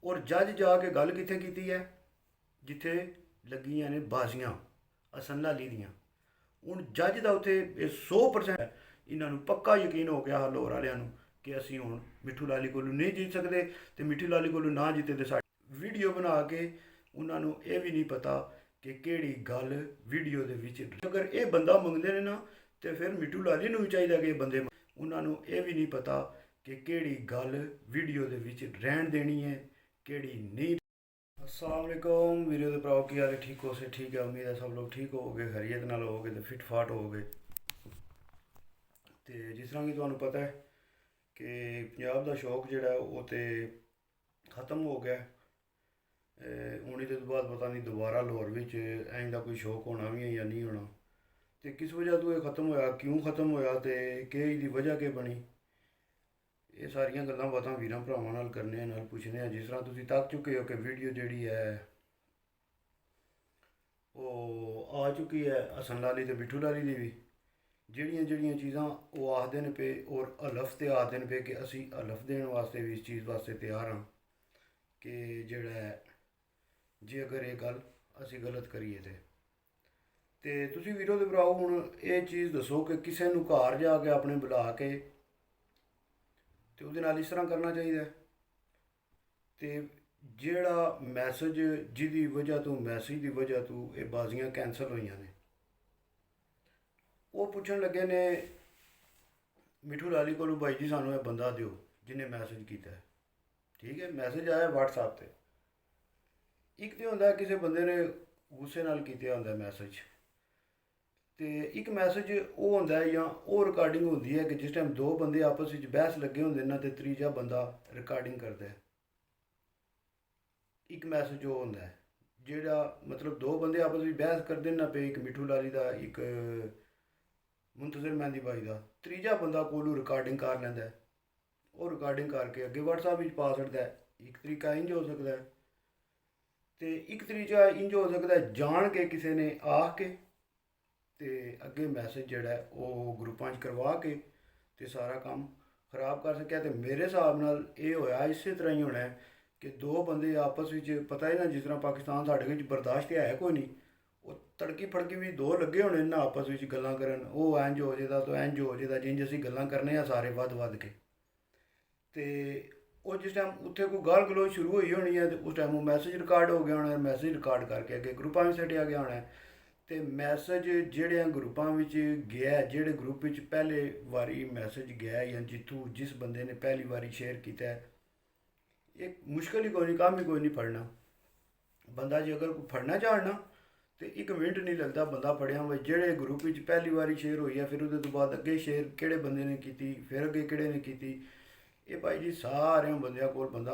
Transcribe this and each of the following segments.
ਔਰ ਜੱਜ ਜਾ ਕੇ ਗੱਲ ਕਿੱਥੇ ਕੀਤੀ ਹੈ? ਜਿੱਥੇ ਲੱਗੀਆਂ ਨੇ ਬਾਜ਼ੀਆਂ ਹਸਨ ਲਾਲੀ ਦੀਆਂ। ਹੁਣ ਜੱਜ ਦਾ ਉੱਥੇ ਇਹ 100% ਇਹਨਾਂ ਨੂੰ ਪੱਕਾ ਯਕੀਨ ਹੋ ਗਿਆ ਲਾਹੌਰ ਵਾਲਿਆਂ ਨੂੰ ਕਿ ਅਸੀਂ ਹੁਣ ਮਿੱਠੂ ਲਾਲੀ ਕੋਲੋਂ ਨਹੀਂ ਜਿੱਤ ਸਕਦੇ, ਤੇ ਮਿੱਠੂ ਲਾਲੀ ਕੋਲੋਂ ਨਾ ਜਿੱਤੇ ਤੇ ਸਾਡੀ ਵੀਡੀਓ ਬਣਾ ਕੇ ਉਹਨਾਂ ਨੂੰ ਇਹ ਵੀ ਨਹੀਂ ਪਤਾ ਕਿ ਕਿਹੜੀ ਗੱਲ ਵੀਡੀਓ ਦੇ ਵਿੱਚ। ਅਗਰ ਇਹ ਬੰਦਾ ਮੰਗਦੇ ਨੇ ਨਾ ਤੇ ਫਿਰ ਮਿੱਠੂ ਲਾਲੀ ਨੂੰ ਵੀ ਚਾਹੀਦਾ ਕਿ ਇਹ ਬੰਦੇ ਉਹਨਾਂ ਨੂੰ ਇਹ ਵੀ ਨਹੀਂ ਪਤਾ ਕਿ ਕਿਹੜੀ ਗੱਲ ਵੀਡੀਓ ਦੇ ਵਿੱਚ ਰਹਿਣ ਦੇਣੀ ਹੈ, ਕਿਹੜੀ ਨਹੀਂ। अस्सलाम वालेकुम वीडियो के भराओ, की हाल है? ठीक हो से ठीक है, उम्मीद है सब लोग ठीक हो गए, खैरियत नाल हो गए, तो फिट फाट हो गए। तो जिस तरह की तुहानू पता है कि पंजाब का शौक जोड़ा वो तो ख़त्म हो गया। हूँ तो बाद पता नहीं दोबारा लाहौर में इंज का कोई शौक होना भी है या नहीं होना, तो किस वजह तो ये ख़त्म होया, क्यों ख़त्म होया, तो कि इसकी वजह क्या बनी, ये सारिया गल्लां बातां वीरां भरावां नाल करने नाल पुछने। जिस तरह तुसीं तक चुके हो कि वीडियो जिहड़ी है वो आ चुकी है हसन लाली ते मिट्ठू लाली दी भी, ਜਿਹੜੀਆਂ ਜਿਹੜੀਆਂ ਚੀਜ਼ਾਂ ਉਹ ਆਖਦੇ ਨੇ ਪਏ ਔਰ ਹਲਫ ਤੇ ਆਖਦੇ ਨੇ ਪਏ ਕਿ ਅਸੀਂ ਹਲਫ ਦੇਣ ਵਾਸਤੇ ਵੀ ਇਸ ਚੀਜ਼ ਵਾਸਤੇ ਤਿਆਰ ਹਾਂ ਕਿ ਜਿਹੜਾ ਜੇ ਅਗਰ ਇਹ ਗੱਲ ਅਸੀਂ ਗਲਤ ਕਰੀਏ ਤੇ ਤੁਸੀਂ ਵੀਰੋ ਦੇ ਭਰਾਓ ਹੁਣ ਇਹ ਚੀਜ਼ ਦੱਸੋ ਕਿ ਕਿਸੇ ਨੂੰ ਘਰ ਜਾ ਕੇ ਆਪਣੇ ਬੁਲਾ ਕੇ ਤੇ ਉਹਦੇ ਨਾਲ ਇਸ ਤਰ੍ਹਾਂ ਕਰਨਾ ਚਾਹੀਦਾ ਤੇ ਜਿਹੜਾ ਮੈਸੇਜ ਜਿਹਦੀ ਵਜ੍ਹਾ ਤੋਂ ਮੈਸੇਜ ਦੀ ਵਜ੍ਹਾ ਤੋਂ ਇਹ ਬਾਜ਼ੀਆਂ ਕੈਂਸਲ ਹੋਈਆਂ ਨੇ, ਉਹ ਪੁੱਛਣ ਲੱਗੇ ਨੇ ਮਿੱਠੂ ਲਾਲੀ ਕੋਲੋਂ, ਭਾਈ ਜੀ ਸਾਨੂੰ ਇਹ ਬੰਦਾ ਦਿਓ ਜਿਹਨੇ ਮੈਸੇਜ ਕੀਤਾ ਹੈ। ਠੀਕ ਹੈ, ਮੈਸੇਜ ਆਇਆ WhatsApp ਤੇ। ਇੱਕ ਤੇ ਹੁੰਦਾ ਕਿਸੇ ਬੰਦੇ ਨੇ ਗੁੱਸੇ ਨਾਲ ਕੀਤਾ ਹੁੰਦਾ ਮੈਸੇਜ, ਤੇ ਇੱਕ ਮੈਸੇਜ ਉਹ ਹੁੰਦਾ ਜਾਂ ਉਹ ਰਿਕਾਰਡਿੰਗ ਹੁੰਦੀ ਹੈ ਕਿ ਜਿਸ ਟਾਈਮ ਦੋ ਬੰਦੇ ਆਪਸ ਵਿੱਚ ਬਹਿਸ ਲੱਗੇ ਹੁੰਦੇ ਨੇ ਤੇ ਤੀਜਾ ਬੰਦਾ ਰਿਕਾਰਡਿੰਗ ਕਰਦਾ ਹੈ। ਇੱਕ ਮੈਸੇਜ ਉਹ ਹੁੰਦਾ ਹੈ ਜਿਹੜਾ ਮਤਲਬ ਦੋ ਬੰਦੇ ਆਪਸ ਵਿੱਚ ਬਹਿਸ ਕਰਦੇ ਨਾ ਪਏ, ਇੱਕ ਮਿੱਠੂ ਲਾਲੀ ਦਾ ਇੱਕ ਮੁੰਤਜ਼ਰ ਮਹਿੰਦੀ ਬਾਈ ਦਾ, ਤੀਜਾ ਬੰਦਾ ਕੋਲੋਂ ਰਿਕਾਰਡਿੰਗ ਕਰ ਲੈਂਦਾ, ਉਹ ਰਿਕਾਰਡਿੰਗ ਕਰਕੇ ਅੱਗੇ WhatsApp ਵਿੱਚ ਪਾ ਸਕਦਾ ਹੈ। ਇੱਕ ਤਰੀਕਾ ਇੰਝ ਹੋ ਸਕਦਾ ਹੈ ਤੇ ਇੱਕ ਤਰੀਕਾ ਇੰਝ ਹੋ ਸਕਦਾ ਜਾਣ ਕੇ ਕਿਸੇ ਨੇ ਆਖ ਕੇ ਤੇ ਅੱਗੇ ਮੈਸੇਜ ਜਿਹੜਾ ਉਹ ਗਰੁੱਪਾਂ 'ਚ ਕਰਵਾ ਕੇ ਤੇ ਸਾਰਾ ਕੰਮ ਖਰਾਬ ਕਰ ਸਕਿਆ। ਤੇ ਮੇਰੇ ਹਿਸਾਬ ਨਾਲ ਇਹ ਹੋਇਆ ਇਸੇ ਤਰ੍ਹਾਂ ਹੀ ਹੋਣਾ ਕਿ ਦੋ ਬੰਦੇ ਆਪਸ ਵਿੱਚ ਪਤਾ ਹੀ ਨਾ, ਜਿਸ ਤਰ੍ਹਾਂ ਪਾਕਿਸਤਾਨ ਸਾਡੇ ਵਿੱਚ ਬਰਦਾਸ਼ਤ ਹੈ ਕੋਈ ਨਹੀਂ, ਉਹ ਤੜਕੀ ਫੜਕੀ ਵੀ ਦੋ ਲੱਗੇ ਹੋਣੇ ਨਾ ਆਪਸ ਵਿੱਚ ਗੱਲਾਂ ਕਰਨ, ਉਹ ਇੰਝ ਹੋ ਜਾਏਦਾ ਤਾਂ ਇੰਝ ਹੋ ਜਾਏਦਾ, ਜਿੰਝ ਅਸੀਂ ਗੱਲਾਂ ਕਰਨੇ ਆ ਸਾਰੇ ਵੱਧ ਕੇ। ਤੇ ਉਹ ਜਿਸ ਟਾਈਮ ਉੱਥੇ ਕੋਈ ਗਾਲ ਗਲੋਚ ਸ਼ੁਰੂ ਹੋਈ ਹੋਣੀ ਹੈ ਤੇ ਉਸ ਟਾਈਮ ਉਹ ਮੈਸੇਜ ਰਿਕਾਰਡ ਹੋ ਗਿਆ ਹੋਣਾ, ਮੈਸੇਜ ਰਿਕਾਰਡ ਕਰਕੇ ਅੱਗੇ ਗਰੁੱਪਾਂ ਵਿੱਚ ਸੱਟਿਆ ਗਿਆ ਹੋਣਾ ਤੇ ਮੈਸੇਜ ਜਿਹੜੇ ਗਰੁੱਪਾਂ ਵਿੱਚ ਗਿਆ, ਜਿਹੜੇ ਗਰੁੱਪ ਵਿੱਚ ਪਹਿਲੇ ਵਾਰੀ ਮੈਸੇਜ ਗਿਆ ਜਾਂ ਜਿਸ ਬੰਦੇ ਨੇ ਪਹਿਲੀ ਵਾਰੀ ਸ਼ੇਅਰ ਕੀਤਾ, ਇਹ ਮੁਸ਼ਕਿਲ ਹੀ ਕੋਈ ਨਹੀਂ, ਕੰਮ ਹੀ ਕੋਈ ਨਹੀਂ ਫੜਨਾ ਬੰਦਾ। ਜੇ ਅਗਰ ਕੋਈ ਫੜਨਾ ਚਾਹਣਾ ਤੇ 1 ਮਿੰਟ ਨਹੀਂ ਲੱਗਦਾ ਬੰਦਾ ਫੜਿਆ ਹੋਵੇ। ਜਿਹੜੇ ਗਰੁੱਪ ਵਿੱਚ ਪਹਿਲੀ ਵਾਰੀ ਸ਼ੇਅਰ ਹੋਈ ਹੈ ਫਿਰ ਉਹਦੇ ਤੋਂ ਬਾਅਦ ਅੱਗੇ ਸ਼ੇਅਰ ਕਿਹੜੇ ਬੰਦੇ ਨੇ ਕੀਤੀ, ਫਿਰ ਅੱਗੇ ਕਿਹੜੇ ਨੇ ਕੀਤੀ, ਇਹ ਭਾਈ ਜੀ ਸਾਰਿਆਂ ਬੰਦਿਆਂ ਕੋਲ ਬੰਦਾ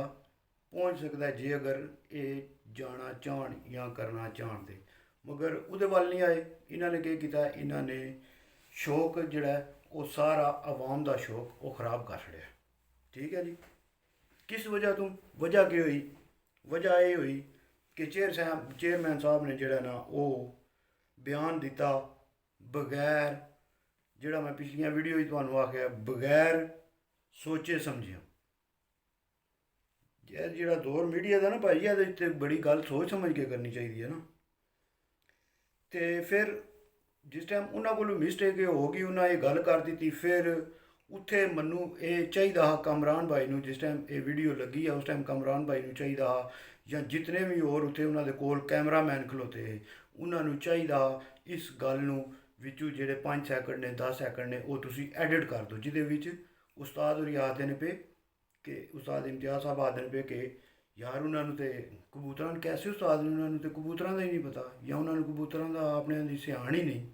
ਪਹੁੰਚ ਸਕਦਾ ਜੇ ਅਗਰ ਇਹ ਜਾਣਾ ਚਾਹਣ ਜਾਂ ਕਰਨਾ ਚਾਹਣ ਤੇ। ਮਗਰ ਉਹਦੇ ਵੱਲ ਨਹੀਂ ਆਏ। ਇਹਨਾਂ ਨੇ ਕੀ ਕੀਤਾ, ਇਹਨਾਂ ਨੇ ਸ਼ੌਕ ਜਿਹੜਾ ਉਹ ਸਾਰਾ ਆਵਾਮ ਦਾ ਸ਼ੌਕ ਉਹ ਖਰਾਬ ਕਰ ਛੜਿਆ। ਠੀਕ ਹੈ ਜੀ, ਕਿਸ ਵਜ੍ਹਾ ਤੋਂ? ਵਜ੍ਹਾ ਕੀ ਹੋਈ? ਵਜ੍ਹਾ ਇਹ ਹੋਈ ਕਿ ਚੇਅਰਮੈਨ ਸਾਹਿਬ ਨੇ ਜਿਹੜਾ ਨਾ ਉਹ ਬਿਆਨ ਦਿੱਤਾ ਬਗੈਰ, ਜਿਹੜਾ ਮੈਂ ਪਿਛਲੀਆਂ ਵੀਡੀਓ ਵਿੱਚ ਤੁਹਾਨੂੰ ਆਖਿਆ, ਬਗੈਰ ਸੋਚੇ ਸਮਝਿਆ। ਜਿਹੜਾ ਦੌਰ ਮੀਡੀਆ ਦਾ ਨਾ ਭਾਈ, ਇਹਦੇ ਉੱਤੇ ਬੜੀ ਗੱਲ ਸੋਚ ਸਮਝ ਕੇ ਕਰਨੀ ਚਾਹੀਦੀ ਹੈ ਨਾ। ਤੇ ਫਿਰ ਜਿਸ ਟਾਈਮ ਉਹਨਾਂ ਕੋਲੋਂ ਮਿਸਟੇਕ ਹੋ ਗਈ, ਉਹਨਾਂ ਇਹ ਗੱਲ ਕਰ ਦਿੱਤੀ, ਫਿਰ ਉੱਥੇ ਮੈਨੂੰ ਇਹ ਚਾਹੀਦਾ ਕਮਰਾਨ ਭਾਈ ਨੂੰ, ਜਿਸ ਟਾਈਮ ਇਹ ਵੀਡੀਓ ਲੱਗੀ ਆ ਉਸ ਟਾਈਮ ਕਮਰਾਨ ਭਾਈ ਨੂੰ ਚਾਹੀਦਾ ਜਾਂ ਜਿਤਨੇ ਵੀ ਹੋਰ ਉੱਥੇ ਉਹਨਾਂ ਦੇ ਕੋਲ ਕੈਮਰਾਮੈਨ ਖਲੋਤੇ ਉਹਨਾਂ ਨੂੰ ਚਾਹੀਦਾ ਇਸ ਗੱਲ ਨੂੰ ਵਿੱਚੋਂ ਜਿਹੜੇ 5 ਸੈਕਿੰਡ ਨੇ 10 ਸੈਕਿੰਡ ਨੇ ਉਹ ਤੁਸੀਂ ਐਡਿਟ ਕਰ ਦਿਓ, ਜਿਹਦੇ ਵਿੱਚ ਉਸਤਾਦ ਹੋਰੀ ਆਖਦੇ ਨੇ ਪਏ ਕਿ ਉਸਤਾਦ ਇਮਤਿਆਜ਼ ਸਾਹਿਬ ਆਖਦੇ ਨੇ ਪਏ ਕਿ ਯਾਰ ਉਹਨਾਂ ਨੂੰ ਤੇ ਕਬੂਤਰਾਂ ਨੂੰ ਕੈਸੇ ਉਸਤਾਦ ਨੇ, ਉਹਨਾਂ ਨੂੰ ਤੇ ਕਬੂਤਰਾਂ ਦਾ ਹੀ ਨਹੀਂ ਪਤਾ ਜਾਂ ਉਹਨਾਂ ਨੂੰ ਕਬੂਤਰਾਂ ਦਾ ਆਪਣੇ ਦੀ ਸਿਆਣ ਹੀ ਨਹੀਂ।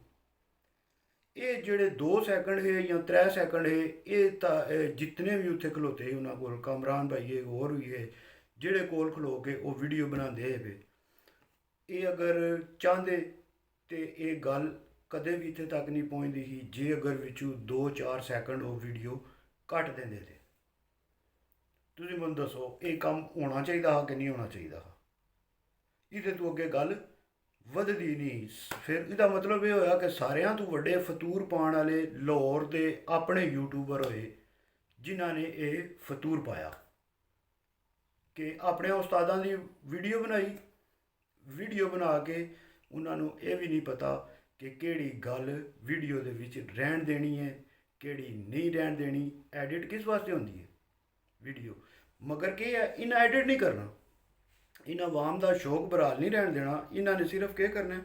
ਇਹ ਜਿਹੜੇ 2 ਸੈਕਿੰਡ ਹੈ ਜਾਂ 3 ਸੈਕਿੰਡ ਹੈ, ਇਹ ਤਾਂ ਜਿਤਨੇ ਵੀ ਉੱਥੇ ਖਲੋਤੇ ਉਹਨਾਂ ਕੋਲ ਕਮਰਾਨ ਭਾਈ ਹੈ ਹੋਰ ਵੀ ਹੈ ਜਿਹੜੇ ਕੋਲ ਖਲੋ ਕੇ ਉਹ ਵੀਡੀਓ ਬਣਾਉਂਦੇ ਹੈ, ਇਹ ਅਗਰ ਚਾਹੁੰਦੇ ਤੇ ਇਹ ਗੱਲ ਕਦੇ ਵੀ ਇੱਥੇ ਤੱਕ ਨਹੀਂ ਪਹੁੰਚਦੀ ਸੀ ਜੇ ਅਗਰ ਵਿੱਚੋਂ 2-4 ਸੈਕਿੰਡ ਉਹ ਵੀਡੀਓ ਕੱਟ ਦਿੰਦੇ ਤੇ। ਤੁਸੀਂ ਮੈਨੂੰ ਦੱਸੋ ਇਹ ਕੰਮ ਹੋਣਾ ਚਾਹੀਦਾ ਕਿ ਨਹੀਂ ਹੋਣਾ ਚਾਹੀਦਾ? ਇਹਦੇ ਤੋਂ ਅੱਗੇ ਗੱਲ ਵਧਦੀ ਨਹੀਂ। ਫਿਰ ਇਹਦਾ ਮਤਲਬ ਇਹ ਹੋਇਆ ਕਿ ਸਾਰਿਆਂ ਤੋਂ ਵੱਡੇ ਫਤੂਰ ਪਾਉਣ ਵਾਲੇ ਲਾਹੌਰ ਦੇ ਆਪਣੇ ਯੂਟਿਊਬਰ ਹੋਏ ਜਿਨ੍ਹਾਂ ਨੇ ਇਹ ਫਤੂਰ ਪਾਇਆ ਕਿ ਆਪਣੇ ਉਸਤਾਦਾਂ ਦੀ ਵੀਡੀਓ ਬਣਾ ਕੇ ਉਹਨਾਂ ਨੂੰ ਇਹ ਵੀ ਨਹੀਂ ਪਤਾ ਕਿ ਕਿਹੜੀ ਗੱਲ ਵੀਡੀਓ ਦੇ ਵਿੱਚ ਰਹਿਣ ਦੇਣੀ ਹੈ, ਕਿਹੜੀ ਨਹੀਂ ਰਹਿਣ ਦੇਣੀ। ਐਡਿਟ ਕਿਸ ਵਾਸਤੇ ਹੁੰਦੀ ਹੈ ਵੀਡੀਓ, ਮਗਰ ਕੀ ਹੈ, ਇਹਨਾਂ ਐਡਿਟ ਨਹੀਂ ਕਰਨਾ, ਇਹਨਾਂ ਆਵਾਮ ਦਾ ਸ਼ੌਕ ਬਹਾਲ ਨਹੀਂ ਰਹਿਣ ਦੇਣਾ। ਇਹਨਾਂ ਨੇ ਸਿਰਫ ਕੀ ਕਰਨਾ,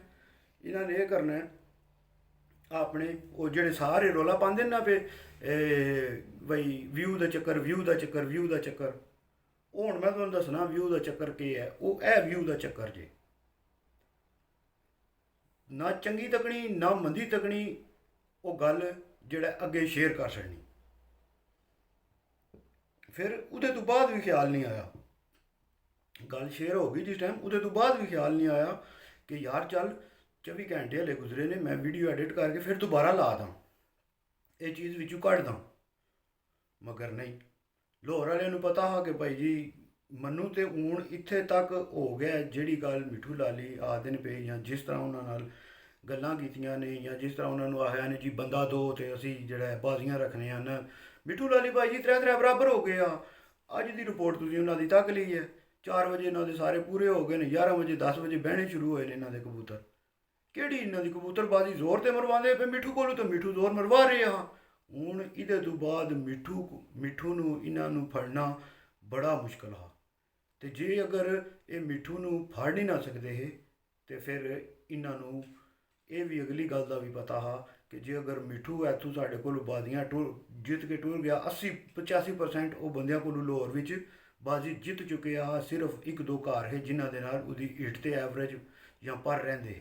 ਇਹਨਾਂ ਨੇ ਇਹ ਕਰਨਾ ਆਪਣੇ ਉਹ ਜਿਹੜੇ ਸਾਰੇ ਰੌਲਾ ਪਾਉਂਦੇ ਨਾ ਪਏ ਬਈ ਵਿਊ ਦਾ ਚੱਕਰ, ਉਹ ਹੁਣ ਮੈਂ ਤੁਹਾਨੂੰ ਦੱਸਣਾ ਵਿਊ ਦਾ ਚੱਕਰ ਕੀ ਹੈ। ਉਹ ਇਹ ਵਿਊ ਦਾ ਚੱਕਰ ਜੇ, ਨਾ ਚੰਗੀ ਤਕਣੀ ਨਾ ਮੰਦੀ ਤਕਣੀ ਉਹ ਗੱਲ ਜਿਹੜਾ ਅੱਗੇ ਸ਼ੇਅਰ ਕਰ ਛੱਡਣੀ। ਫਿਰ ਉਹਦੇ ਤੋਂ ਬਾਅਦ ਵੀ ਖਿਆਲ ਨਹੀਂ ਆਇਆ, ਗੱਲ ਸ਼ੇਅਰ ਹੋ ਗਈ ਜਿਸ ਟਾਈਮ, ਉਹਦੇ ਤੋਂ ਬਾਅਦ ਵੀ ਖਿਆਲ ਨਹੀਂ ਆਇਆ ਕਿ ਯਾਰ ਚੱਲ 24 ਘੰਟੇ ਹਲੇ ਗੁਜ਼ਰੇ ਨੇ, ਮੈਂ ਵੀਡੀਓ ਐਡਿਟ ਕਰਕੇ ਫਿਰ ਦੁਬਾਰਾ ਲਾ ਦਾਂ, ਇਹ ਚੀਜ਼ ਵਿੱਚੋਂ ਕੱਢ ਦਾਂ। ਮਗਰ ਨਹੀਂ, ਲਾਹੌਰ ਵਾਲਿਆਂ ਨੂੰ ਪਤਾ ਹਾਂ ਕਿ ਭਾਈ ਜੀ ਮੈਨੂੰ ਤੇ ਹੁਣ ਇੱਥੇ ਤੱਕ ਹੋ ਗਿਆ ਜਿਹੜੀ ਗੱਲ ਮਿੱਠੂ ਲਾਲੀ ਆਖਦੇ ਨੇ ਪਏ, ਜਾਂ ਜਿਸ ਤਰ੍ਹਾਂ ਉਹਨਾਂ ਨਾਲ ਗੱਲਾਂ ਕੀਤੀਆਂ ਨੇ, ਜਾਂ ਜਿਸ ਤਰ੍ਹਾਂ ਉਹਨਾਂ ਨੂੰ ਆਖਿਆ ਨੇ ਜੀ ਬੰਦਾ ਦੋ ਤੇ ਅਸੀਂ ਜਿਹੜਾ ਬਾਜ਼ੀਆਂ ਰੱਖਣੇ ਹਨ। ਮਿੱਠੂ ਲਾਲੀ ਭਾਈ ਜੀ ਤਰੇ ਬਰਾਬਰ ਹੋ ਗਏ ਆ। ਅੱਜ ਦੀ ਰਿਪੋਰਟ ਤੁਸੀਂ ਉਹਨਾਂ ਦੀ ਤੱਕ ਲਈ ਹੈ, 4 ਵਜੇ ਇਹਨਾਂ ਦੇ ਸਾਰੇ ਪੂਰੇ ਹੋ ਗਏ ਨੇ, 11 ਵਜੇ 10 ਵਜੇ ਬਹਿਣੇ ਸ਼ੁਰੂ ਹੋਏ ਨੇ ਇਹਨਾਂ ਦੇ ਕਬੂਤਰ। ਕਿਹੜੀ ਇਹਨਾਂ ਦੀ ਕਬੂਤਰਬਾਜ਼ੀ ਜ਼ੋਰ ਤੇ ਮਰਵਾਉਂਦੇ ਪਏ ਮਿੱਠੂ ਕੋਲੋਂ, ਤਾਂ ਮਿੱਠੂ ਜ਼ੋਰ ਮਰਵਾ ਰਹੇ ਆ। ਹੁਣ ਇਹਦੇ ਤੋਂ ਬਾਅਦ ਮਿੱਠੂ ਨੂੰ ਇਹਨਾਂ ਨੂੰ ਫੜਨਾ ਬੜਾ ਮੁਸ਼ਕਲ ਆ। ਤੇ ਜੇ ਅਗਰ ਇਹ ਮਿੱਠੂ ਨੂੰ ਫੜ ਨਹੀਂ ਨਾ ਸਕਦੇ ਤੇ ਫਿਰ ਇਹਨਾਂ ਨੂੰ ਇਹ ਵੀ ਅਗਲੀ ਗੱਲ ਦਾ ਵੀ ਪਤਾ ਆ ਕਿ ਜੇ ਅਗਰ ਮਿੱਠੂ ਇੱਥੋਂ ਸਾਡੇ ਕੋਲ ਬਾਜ਼ੀਆਂ ਜਿੱਤ ਕੇ ਟੁਰ ਗਿਆ, 80-85% ਉਹ ਬੰਦਿਆਂ ਕੋਲੋਂ ਲਾਹੌਰ ਵਿੱਚ ਬਾਜ਼ੀ ਜਿੱਤ ਚੁੱਕੇ ਆ। ਸਿਰਫ 1-2 ਘਰ ਹੈ ਜਿਨ੍ਹਾਂ ਦੇ ਨਾਲ ਉਹਦੀ ਹਿੱਟ ਤੇ ਐਵਰੇਜ ਜਾਂ ਪਰ ਰਹਿੰਦੇ,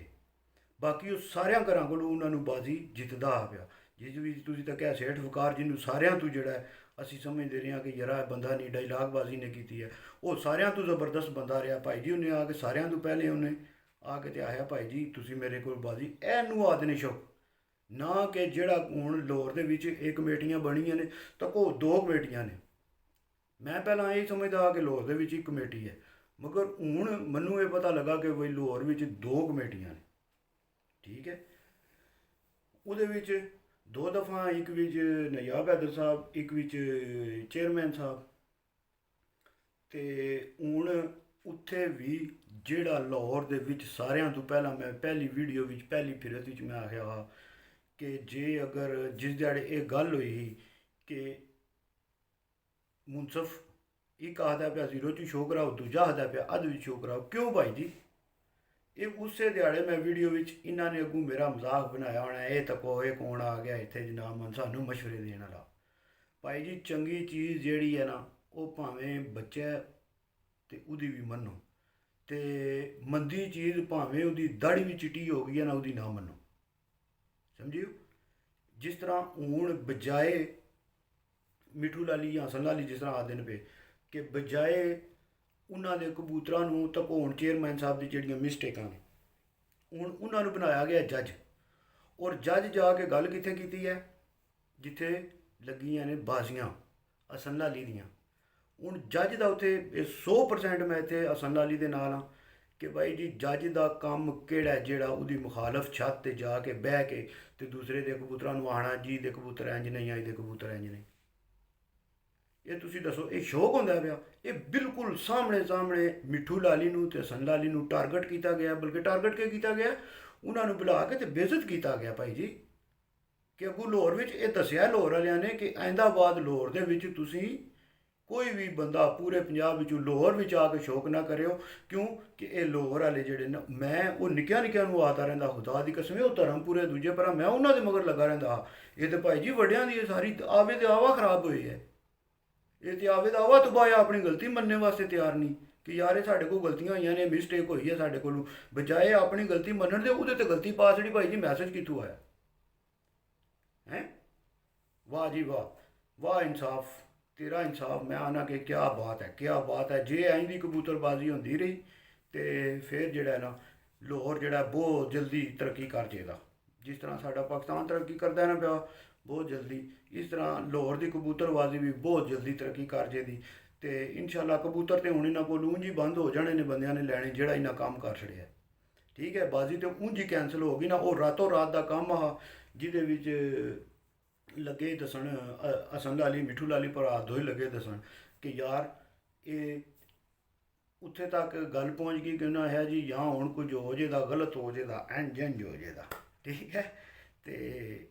ਬਾਕੀ ਉਹ ਸਾਰਿਆਂ ਘਰਾਂ ਕੋਲੋਂ ਉਹਨਾਂ ਨੂੰ ਬਾਜ਼ੀ ਜਿੱਤਦਾ ਆ ਪਿਆ। ਜਿਸ ਵੀ ਤੁਸੀਂ ਤਾਂ ਕਿਹਾ ਸੇਠ ਵਕਾਰ ਜਿਹਨੂੰ ਸਾਰਿਆਂ ਤੋਂ ਜਿਹੜਾ ਅਸੀਂ ਸਮਝਦੇ ਰਹੇ ਹਾਂ ਕਿ ਯਾਰ ਇਹ ਬੰਦਾ ਨਹੀਂ ਡਾਇਲਾਗਬਾਜ਼ੀ ਨੇ ਕੀਤੀ ਹੈ, ਉਹ ਸਾਰਿਆਂ ਤੋਂ ਜ਼ਬਰਦਸਤ ਬੰਦਾ ਰਿਹਾ ਭਾਈ ਜੀ। ਉਹਨੇ ਆ ਕੇ ਸਾਰਿਆਂ ਤੋਂ ਪਹਿਲੇ ਉਹਨੇ ਆ ਕੇ ਤੇ ਆਇਆ ਭਾਈ ਜੀ ਤੁਸੀਂ ਮੇਰੇ ਕੋਲ ਬਾਜ਼ੀ, ਇਹਨੂੰ ਆਦਨੇ ਸ਼ੌਕ ਨਾ ਕਿ ਜਿਹੜਾ ਹੁਣ ਲਾਹੌਰ ਦੇ ਵਿੱਚ ਇਹ ਕਮੇਟੀਆਂ ਬਣੀਆਂ ਨੇ ਤਾਂ ਉਹ 2 ਕਮੇਟੀਆਂ ਨੇ। ਮੈਂ ਪਹਿਲਾਂ ਇਹ ਸਮਝਦਾ ਕਿ ਲਾਹੌਰ ਦੇ ਵਿੱਚ 1 ਕਮੇਟੀ ਹੈ, ਮਗਰ ਹੁਣ ਮੈਨੂੰ ਇਹ ਪਤਾ ਲੱਗਾ ਕਿ ਬਈ ਲਾਹੌਰ ਵਿੱਚ 2 ਕਮੇਟੀਆਂ ਨੇ। ਠੀਕ ਹੈ, ਉਹਦੇ ਵਿੱਚ 2 ਦਫਾ, ਇੱਕ ਵਿੱਚ ਨਯਾਬ ਹੈਦਰ ਸਾਹਿਬ, ਇੱਕ ਵਿੱਚ ਚੇਅਰਮੈਨ ਸਾਹਿਬ। ਤੇ ਹੁਣ ਉੱਥੇ ਵੀ ਜਿਹੜਾ ਲਾਹੌਰ ਦੇ ਵਿੱਚ ਸਾਰਿਆਂ ਤੋਂ ਪਹਿਲਾਂ ਮੈਂ ਪਹਿਲੀ ਵੀਡੀਓ ਵਿੱਚ ਪਹਿਲੀ ਫਿਰਤ ਵਿੱਚ ਮੈਂ ਆਖਿਆ ਕਿ ਜੇ ਅਗਰ ਜਿਸ ਦਿਹਾੜੇ ਇਹ ਗੱਲ ਹੋਈ ਸੀ ਕਿ ਮੁਨਸਫ ਇੱਕ ਆਖਦਾ ਪਿਆ 0 'ਚ ਸ਼ੋਅ ਕਰਾਓ, ਦੂਜਾ ਆਖਦਾ ਪਿਆ ਅੱਧ ਵਿੱਚ ਸ਼ੋਅ ਕਰਾਓ, ਕਿਉਂ ਭਾਈ ਜੀ? ਇਹ ਉਸੇ ਦਿਹਾੜੇ ਮੈਂ ਵੀਡੀਓ ਵਿੱਚ ਇਹਨਾਂ ਨੇ ਅੱਗੋਂ ਮੇਰਾ ਮਜ਼ਾਕ ਬਣਾਇਆ ਹੋਣਾ, ਇਹ ਤੱਕੋ ਇਹ ਕੌਣ ਆ ਗਿਆ ਇੱਥੇ ਜਨਾਬ ਸਾਨੂੰ ਮਸ਼ਵਰੇ ਦੇਣ ਵਾਲਾ। ਭਾਈ ਜੀ ਚੰਗੀ ਚੀਜ਼ ਜਿਹੜੀ ਹੈ ਨਾ ਉਹ ਭਾਵੇਂ ਬੱਚਾ ਤੇ ਉਹਦੀ ਵੀ ਮੰਨੋ, ਤੇ ਮੰਦੀ ਚੀਜ਼ ਭਾਵੇਂ ਉਹਦੀ ਦਾੜੀ ਵੀ ਚਿੱਟੀ ਹੋ ਗਈ ਹੈ ਨਾ ਉਹਦੀ ਨਾ ਮੰਨੋ, ਸਮਝਿਓ। ਜਿਸ ਤਰ੍ਹਾਂ ਹੁਣ ਬਜਾਏ ਮਿੱਠੂ ਲਾਲੀ ਜਾਂ ਹਸਨ ਲਾਲੀ ਜਿਸ ਤਰ੍ਹਾਂ ਆਖਦੇ ਨੇ ਪਏ ਕਿ ਬਜਾਏ ਉਹਨਾਂ ਦੇ ਕਬੂਤਰਾਂ ਨੂੰ ਧਕੋਣ ਚੇਅਰਮੈਨ ਸਾਹਿਬ ਦੀ ਜਿਹੜੀਆਂ ਮਿਸਟੇਕਾਂ ਨੇ, ਹੁਣ ਉਹਨਾਂ ਨੂੰ ਬਣਾਇਆ ਗਿਆ ਜੱਜ। ਔਰ ਜੱਜ ਜਾ ਕੇ ਗੱਲ ਕਿੱਥੇ ਕੀਤੀ ਹੈ? ਜਿੱਥੇ ਲੱਗੀਆਂ ਨੇ ਬਾਜ਼ੀਆਂ ਹਸਨ ਲਾਲੀ ਦੀਆਂ। ਹੁਣ ਜੱਜ ਦਾ ਉੱਥੇ 100% ਮੈਂ ਇੱਥੇ ਹਸਨ ਲਾਲੀ ਦੇ ਨਾਲ ਹਾਂ ਕਿ ਭਾਈ ਜੀ ਜੱਜ ਦਾ ਕੰਮ ਕਿਹੜਾ ਜਿਹੜਾ ਉਹਦੀ ਮੁਖਾਲਫ ਛੱਤ ਤੇ ਜਾ ਕੇ ਬਹਿ ਕੇ ਤੇ ਦੂਸਰੇ ਦੇ ਕਬੂਤਰਾਂ ਨੂੰ ਆਣਾ ਜੀ ਦੇ ਕਬੂਤਰ ਇੰਜ ਨਹੀਂ, ਆਈ ਦੇ ਕਬੂਤਰ ਇੰਜ ਨਹੀਂ। ਇਹ ਤੁਸੀਂ ਦੱਸੋ ਇਹ ਸ਼ੌਕ ਹੁੰਦਾ ਪਿਆ? ਇਹ ਬਿਲਕੁਲ ਸਾਹਮਣੇ ਮਿੱਠੂ ਲਾਲੀ ਨੂੰ ਤੇ ਹਸਨ ਲਾਲੀ ਨੂੰ ਟਾਰਗੇਟ ਕੀਤਾ ਗਿਆ। ਬਲਕਿ ਟਾਰਗੇਟ ਕੀ ਕੀਤਾ ਗਿਆ, ਉਹਨਾਂ ਨੂੰ ਬੁਲਾ ਕੇ ਤੇ ਬੇਇੱਜ਼ਤ ਕੀਤਾ ਗਿਆ ਭਾਈ ਜੀ। ਕਿ ਅੱਗੋਂ ਲਾਹੌਰ ਵਿੱਚ ਇਹ ਦੱਸਿਆ ਲਾਹੌਰ ਵਾਲਿਆਂ ਨੇ ਕਿ ਆਇੰਦਾਬਾਦ ਲਾਹੌਰ ਦੇ ਵਿੱਚ ਤੁਸੀਂ ਕੋਈ ਵੀ ਬੰਦਾ ਪੂਰੇ ਪੰਜਾਬ ਵਿੱਚੋਂ ਲਾਹੌਰ ਵਿੱਚ ਆ ਕੇ ਸ਼ੌਕ ਨਾ ਕਰਿਓ, ਕਿਉਂ ਕਿ ਇਹ ਲਾਹੌਰ ਵਾਲੇ ਜਿਹੜੇ ਨਾ, ਮੈਂ ਉਹ ਨਿੱਕਿਆਂ ਨੂੰ ਆਤਾ ਰਹਿੰਦਾ, ਖੁਦਾ ਦੀ ਕਸਮ ਉਹ ਧਰਮਪੁਰੇ ਦੂਜੇ ਪਰ ਮੈਂ ਉਹਨਾਂ ਦੇ ਮਗਰ ਲੱਗਾ ਰਹਿੰਦਾ। ਇਹ ਤੇ ਭਾਈ ਜੀ ਵੱਡਿਆਂ ਦੀ ਇਹ ਸਾਰੀ ਆਵੇ ਤੇ ਆਵਾ ਖਰਾਬ ਹੋਈ ਹੈ। ਇਹ ਤੇ ਆਵੇ ਦਾ ਆਵਾ ਤਬਾਇਆ, ਆਪਣੀ ਗਲਤੀ ਮੰਨਣ ਵਾਸਤੇ ਤਿਆਰ ਨਹੀਂ ਕਿ ਯਾਰ ਇਹ ਸਾਡੇ ਕੋਲ ਗਲਤੀਆਂ ਹੋਈਆਂ ਨੇ, ਮਿਸਟੇਕ ਹੋਈ ਹੈ ਸਾਡੇ ਕੋਲੋਂ, ਬਜਾਏ ਆਪਣੀ ਗਲਤੀ ਮੰਨਣ ਦੇ ਉਹਦੇ ਤੇ ਗਲਤੀ ਪਾ ਛੜੀ। ਭਾਈ ਜੀ ਮੈਸੇਜ ਕਿੱਥੋਂ ਆਇਆ ਹੈ? ਵਾਹ ਜੀ ਵਾਹ, ਵਾਹ ਇਨਸਾਫ, ਤੇਰਾ ਇਨਸਾਫ। ਮੈਂ ਆਣਾ ਕਿ ਕਿਆ ਬਾਤ ਹੈ। ਜੇ ਐਂ ਦੀ ਕਬੂਤਰਬਾਜ਼ੀ ਹੁੰਦੀ ਰਹੀ ਤੇ ਫਿਰ ਜਿਹੜਾ ਨਾ ਲਾਹੌਰ ਜਿਹੜਾ ਬਹੁਤ ਜਲਦੀ ਤਰੱਕੀ ਕਰ ਜਾਏਗਾ। ਜਿਸ ਤਰ੍ਹਾਂ ਸਾਡਾ ਪਾਕਿਸਤਾਨ ਤਰੱਕੀ ਕਰਦਾ ਨਾ ਪਿਆ ਬਹੁਤ ਜਲਦੀ, ਇਸ ਤਰ੍ਹਾਂ ਲਾਹੌਰ ਦੀ ਕਬੂਤਰਬਾਜ਼ੀ ਵੀ ਬਹੁਤ ਜਲਦੀ ਤਰੱਕੀ ਕਰ ਜਾਏਗੀ। ਤੇ ਇਨਸ਼ਾਅੱਲਾ ਕਬੂਤਰ ਤੇ ਹੁਣ ਇਹਨਾਂ ਕੋਲ ਉਂਝ ਹੀ ਬੰਦ ਹੋ ਜਾਣੇ ਨੇ ਬੰਦਿਆਂ ਨੇ ਲੈਣੇ ਜਿਹੜਾ ਇਹਨਾਂ ਕੰਮ ਕਰ ਛੜਿਆ। ਠੀਕ ਹੈ, ਬਾਜ਼ੀ ਤੇ ਉਂਝ ਹੀ ਕੈਂਸਲ ਹੋ ਗਈ ਨਾ। ਉਹ ਰਾਤੋਂ ਰਾਤ ਦਾ ਕੰਮ ਆ ਜਿਹਦੇ ਵਿੱਚ ਲੱਗੇ ਦੱਸਣ ਹਸਨ ਲਾਲੀ ਮਿੱਠੂ ਲਾਲੀ ਭਰਾ ਦੋਵੇਂ ਲੱਗੇ ਦੱਸਣ ਕਿ ਯਾਰ ਇਹ ਉੱਥੇ ਤੱਕ ਗੱਲ ਪਹੁੰਚ ਗਈ ਕਿ ਉਹਨਾਂ ਹੈ ਜੀ ਜਾਂ ਹੁਣ ਕੁਝ ਹੋ ਜਾਏਦਾ, ਗਲਤ ਹੋ ਜਾਏਦਾ, ਇੰਜ ਹੋ ਜਾਏਦਾ। ਠੀਕ ਹੈ। ਤੇ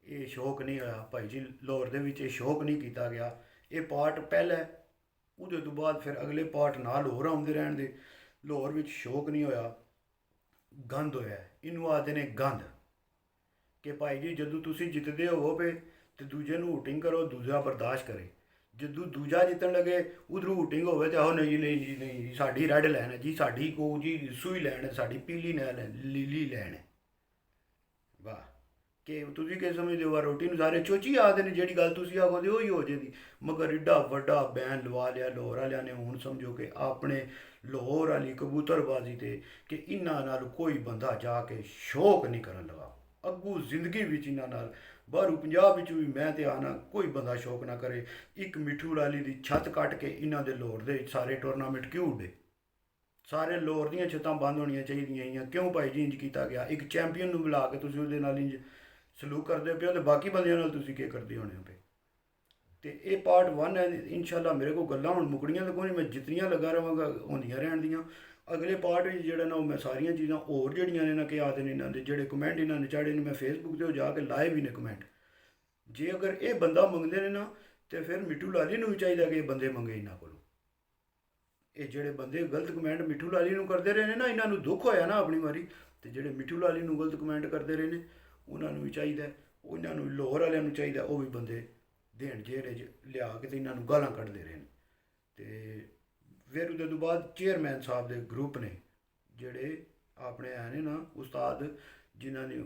ਇਹ ਸ਼ੌਕ ਨਹੀਂ ਹੋਇਆ ਭਾਈ ਜੀ, ਲਾਹੌਰ ਦੇ ਵਿੱਚ ਇਹ ਸ਼ੌਕ ਨਹੀਂ ਕੀਤਾ ਗਿਆ। ਇਹ ਪਾਰਟ ਪਹਿਲਾ ਹੈ, ਉਹਦੇ ਤੋਂ ਬਾਅਦ ਫਿਰ ਅਗਲੇ ਪਾਰਟ ਨਾਲ ਹੋਰ ਆਉਂਦੇ ਰਹਿਣ ਦੇ। ਲਾਹੌਰ ਵਿੱਚ ਸ਼ੌਕ ਨਹੀਂ ਹੋਇਆ, ਗੰਦ ਹੋਇਆ। ਇਹਨੂੰ ਆਖਦੇ ਨੇ ਗੰਦ। ਕਿ ਭਾਈ ਜੀ ਜਦੋਂ ਤੁਸੀਂ ਜਿੱਤਦੇ ਹੋਵੋ ਪਏ ਤੇ ਦੂਜੇ ਨੂੰ ਹੂਟਿੰਗ ਕਰੋ, ਦੂਜਾ ਬਰਦਾਸ਼ਤ ਕਰੇ। ਜਦੋਂ ਦੂਜਾ ਜਿੱਤਣ ਲੱਗੇ ਉਧਰੋਂ ਹੂਟਿੰਗ ਹੋਵੇ ਤੇ ਆਹੋ ਨਹੀਂ ਜੀ, ਨਹੀਂ ਜੀ, ਨਹੀਂ ਜੀ, ਸਾਡੀ ਰੈੱਡ ਲੈਣ ਹੈ ਜੀ, ਸਾਡੀ ਕੋ ਜੀ ਸੂਈ ਲੈਣ ਹੈ, ਸਾਡੀ ਪੀਲੀ ਲੈਣ ਹੈ, ਲੀਲੀ ਲੈਣ ਹੈ। ਵਾਹ। ਕਿ ਤੁਸੀਂ ਕੀ ਸਮਝਦੇ ਹੋ, ਰੋਟੀ ਨੂੰ ਸਾਰੇ ਚੋਚੀ ਆਖਦੇ ਨੇ, ਜਿਹੜੀ ਗੱਲ ਤੁਸੀਂ ਆਖੋਗੇ ਉਹੀ ਹੋ ਜਾਂਦੀ। ਮਗਰ ਏਡਾ ਵੱਡਾ ਬੈਨ ਲਵਾ ਲਿਆ ਲਾਹੌਰ ਵਾਲਿਆਂ ਨੇ, ਹੁਣ ਸਮਝੋ ਕਿ ਆਪਣੇ ਲਾਹੌਰ ਵਾਲੀ ਕਬੂਤਰਬਾਜ਼ੀ ਤੇ ਕਿ ਇਹਨਾਂ ਨਾਲ ਕੋਈ ਬੰਦਾ ਜਾ ਕੇ ਸ਼ੌਕ ਨਹੀਂ ਕਰਨ ਲਗਾ। ਅੱਗੂ ਜ਼ਿੰਦਗੀ ਵਿੱਚ ਇਹਨਾਂ ਨਾਲ ਬਾਹਰੋਂ ਪੰਜਾਬ ਵਿੱਚ ਵੀ ਮੈਂ ਤੇ ਆਣਾ ਕੋਈ ਬੰਦਾ ਸ਼ੌਕ ਨਾ ਕਰੇ। ਇੱਕ ਮਿੱਠੂ ਲਾਲੀ ਦੀ ਛੱਤ ਕੱਟ ਕੇ ਇਹਨਾਂ ਦੇ ਲਾਹੌਰ ਦੇ ਸਾਰੇ ਟੂਰਨਾਮੈਂਟ ਕਿਉਂ ਉੱਡੇ? ਸਾਰੇ ਲਾਹੌਰ ਦੀਆਂ ਛੱਤਾਂ ਬੰਦ ਹੋਣੀਆਂ ਚਾਹੀਦੀਆਂ ਹੀ ਕਿਉਂ ਭਾਈ ਜੀ ਇੰਜ ਕੀਤਾ ਗਿਆ? ਇੱਕ ਚੈਂਪੀਅਨ ਨੂੰ ਬੁਲਾ ਕੇ ਤੁਸੀਂ ਉਹਦੇ ਨਾਲ ਇੰਜ ਸਲੂਕ ਕਰਦੇ ਪਿਓ ਤੇ ਬਾਕੀ ਬੰਦਿਆਂ ਨਾਲ ਤੁਸੀਂ ਕੀ ਕਰਦੇ ਹੋਣੇ ਹੋ ਪਏ? ਤੇ ਇਹ ਪਾਰਟ 1 ਹੈ। ਇਨਸ਼ਾਅੱਲਾ ਮੇਰੇ ਕੋਲ ਗੱਲਾਂ ਹੁਣ ਮੁਕੜੀਆਂ ਤਾਂ ਕੋਈ ਨਹੀਂ, ਮੈਂ ਜਿਤਨੀਆਂ ਲੱਗਾ ਰਹਾਂਗਾ ਹੁੰਦੀਆਂ ਰਹਿਣ ਦੀਆਂ। ਅਗਲੇ ਪਾਰਟ ਵਿੱਚ ਜਿਹੜਾ ਨਾ ਉਹ ਮੈਂ ਸਾਰੀਆਂ ਚੀਜ਼ਾਂ ਹੋਰ ਜਿਹੜੀਆਂ ਨੇ ਨਾ ਕਿ ਆਦੇ ਨੇ, ਇਹਨਾਂ ਦੇ ਜਿਹੜੇ ਕਮੈਂਟ ਇਹਨਾਂ ਨੇ ਚਾੜੇ ਨੇ, ਮੈਂ ਫੇਸਬੁੱਕ 'ਤੇ ਜਾ ਕੇ ਲਾਏ ਵੀ ਨੇ ਕਮੈਂਟ। ਜੇ ਅਗਰ ਇਹ ਬੰਦਾ ਮੰਗਦੇ ਨੇ ਨਾ ਤੇ ਫਿਰ ਮਿੱਠੂ ਲਾਲੀ ਨੂੰ ਵੀ ਚਾਹੀਦਾ ਕਿ ਇਹ ਬੰਦੇ ਮੰਗੇ ਇਹਨਾਂ ਕੋਲੋਂ। ਇਹ ਜਿਹੜੇ ਬੰਦੇ ਗਲਤ ਕਮੈਂਟ ਮਿੱਠੂ ਲਾਲੀ ਨੂੰ ਕਰਦੇ ਰਹੇ ਨੇ ਨਾ, ਇਹਨਾਂ ਨੂੰ ਦੁੱਖ ਹੋਇਆ ਨਾ ਆਪਣੀ ਵਾਰੀ। ਤੇ ਜਿਹੜੇ ਮਿੱਠੂ ਲਾਲੀ ਨੂੰ ਗਲਤ ਕਮੈਂਟ ਕਰਦੇ ਰਹੇ ਨੇ ਉਹਨਾਂ ਨੂੰ ਵੀ ਚਾਹੀਦਾ, ਉਹਨਾਂ ਨੂੰ ਲਾਹੌਰ ਵਾਲਿਆਂ ਨੂੰ ਚਾਹੀਦਾ ਉਹ ਵੀ ਬੰਦੇ ਦੇਣ ਜਿਹੜੇ ਲਿਆ ਕੇ ਤੇ ਇਹਨਾਂ ਨੂੰ ਗਾਲਾਂ ਕੱਢਦੇ ਰਹੇ ਨੇ। ਤੇ ਫਿਰ ਉਹਦੇ ਤੋਂ ਬਾਅਦ ਚੇਅਰਮੈਨ ਸਾਹਿਬ ਦੇ ਗਰੁੱਪ ਨੇ ਜਿਹੜੇ ਆਪਣੇ ਆਏ ਨੇ ਨਾ ਉਸਤਾਦ, ਜਿਨ੍ਹਾਂ ਨੇ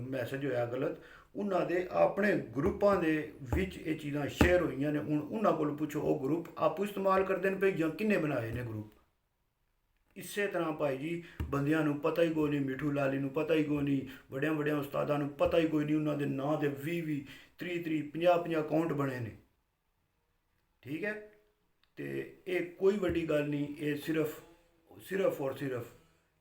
ਮੈਸੇਜ ਹੋਇਆ ਗਲਤ, ਉਹਨਾਂ ਦੇ ਆਪਣੇ ਗਰੁੱਪਾਂ ਦੇ ਵਿੱਚ ਇਹ ਚੀਜ਼ਾਂ ਸ਼ੇਅਰ ਹੋਈਆਂ ਨੇ। ਹੁਣ ਉਹਨਾਂ ਕੋਲ ਪੁੱਛੋ ਉਹ ਗਰੁੱਪ ਆਪੂ ਇਸਤੇਮਾਲ ਕਰਦੇ ਨੇ ਪਏ ਜਾਂ ਕਿੰਨੇ ਬਣਾਏ ਨੇ ਗਰੁੱਪ? ਇਸੇ ਤਰ੍ਹਾਂ ਭਾਈ ਜੀ ਬੰਦਿਆਂ ਨੂੰ ਪਤਾ ਹੀ ਕੋਈ ਨਹੀਂ, ਮਿੱਠੂ ਲਾਲੀ ਨੂੰ ਪਤਾ ਹੀ ਕੋਈ ਨਹੀਂ, ਵੱਡਿਆਂ ਵੱਡਿਆਂ ਉਸਤਾਦਾਂ ਨੂੰ ਪਤਾ ਹੀ ਕੋਈ ਨਹੀਂ, ਉਹਨਾਂ ਦੇ ਨਾਂ ਦੇ 20 30 50 ਅਕਾਊਂਟ ਬਣੇ ਨੇ। ਠੀਕ ਹੈ। ਤੇ ਇਹ ਕੋਈ ਵੱਡੀ ਗੱਲ ਨਹੀਂ, ਇਹ ਸਿਰਫ ਔਰ ਸਿਰਫ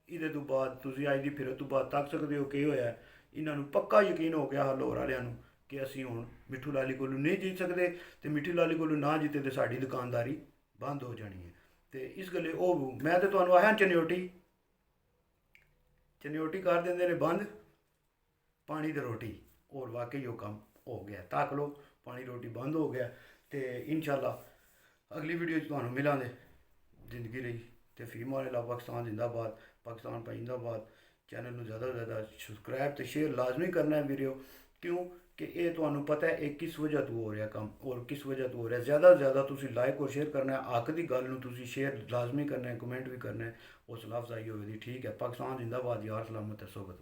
ਇਹਦੇ ਤੋਂ ਬਾਅਦ ਤੁਸੀਂ ਅੱਜ ਦੀ ਫਿਰ ਤੋਂ ਬਾਅਦ ਤੱਕ ਸਕਦੇ ਹੋ ਕੀ ਹੋਇਆ। ਇਹਨਾਂ ਨੂੰ ਪੱਕਾ ਯਕੀਨ ਹੋ ਗਿਆ ਲਾਹੌਰ ਵਾਲਿਆਂ ਨੂੰ ਕਿ ਅਸੀਂ ਹੁਣ ਮਿੱਠੂ ਲਾਲੀ ਕੋਲੋਂ ਨਹੀਂ ਜਿੱਤ ਸਕਦੇ, ਤੇ ਮਿੱਠੂ ਲਾਲੀ ਕੋਲੋਂ ਨਾ ਜਿੱਤੇ ਤੇ ਸਾਡੀ ਦੁਕਾਨਦਾਰੀ ਬੰਦ ਹੋ ਜਾਣੀ ਹੈ। ਤੇ ਇਸ ਗੱਲੇ ਉਹ ਮੈਂ ਤੇ ਤੁਹਾਨੂੰ ਆਹਾਂ ਚਨਿਓਟੀ ਕਰ ਦਿੰਦੇ ਨੇ ਬੰਦ, ਪਾਣੀ ਤੇ ਰੋਟੀ। ਔਰ ਵਾਕਈ ਉਹ ਕੰਮ ਹੋ ਗਿਆ, ਤੱਕ ਲਓ ਪਾਣੀ ਰੋਟੀ ਬੰਦ ਹੋ ਗਿਆ। ਤੇ ਇਨਸ਼ਾਅੱਲਾ ਅਗਲੀ ਵੀਡੀਓ 'ਚ ਤੁਹਾਨੂੰ ਮਿਲਾਂਗੇ। ਜ਼ਿੰਦਗੀ ਰਹੀ ਤੇ ਫੀਮਾਨ ਲਾ ਪਾਕਿਸਤਾਨ ਜ਼ਿੰਦਾਬਾਦ, ਪਾਕਿਸਤਾਨ ਜਿੰਦਾਬਾਦ। ਚੈਨਲ ਨੂੰ ਜ਼ਿਆਦਾ ਤੋਂ ਜ਼ਿਆਦਾ ਸਬਸਕ੍ਰਾਈਬ ਤੇ ਸ਼ੇਅਰ ਲਾਜ਼ਮੀ ਕਰਨਾ ਹੈ ਵੀਡੀਓ, ਕਿਉਂ ਕਿ ਇਹ ਤੁਹਾਨੂੰ ਪਤਾ ਹੈ ਇਹ ਕਿਸ ਵਜ੍ਹਾ ਤੋਂ ਹੋ ਰਿਹਾ ਕੰਮ ਔਰ ਕਿਸ ਵਜ੍ਹਾ ਤੋਂ ਹੋ ਰਿਹਾ। ਜ਼ਿਆਦਾ ਤੋਂ ਜ਼ਿਆਦਾ ਤੁਸੀਂ ਲਾਈਕ ਔਰ ਸ਼ੇਅਰ ਕਰਨਾ ਹੈ। ਹੱਕ ਦੀ ਗੱਲ ਨੂੰ ਤੁਸੀਂ ਸ਼ੇਅਰ ਲਾਜ਼ਮੀ ਕਰਨਾ ਹੈ, ਕਮੈਂਟ ਵੀ ਕਰਨਾ ਹੈ, ਉਸ ਲਫ਼ਜ਼ ਆਈ ਹੋਵੇ ਦੀ। ਠੀਕ ਹੈ। ਪਾਕਿਸਤਾਨ ਜਿੰਦਾਬਾਦ, ਯਾਰ ਸਲਾਮਤ ਹੈ, ਸੋਬਤ।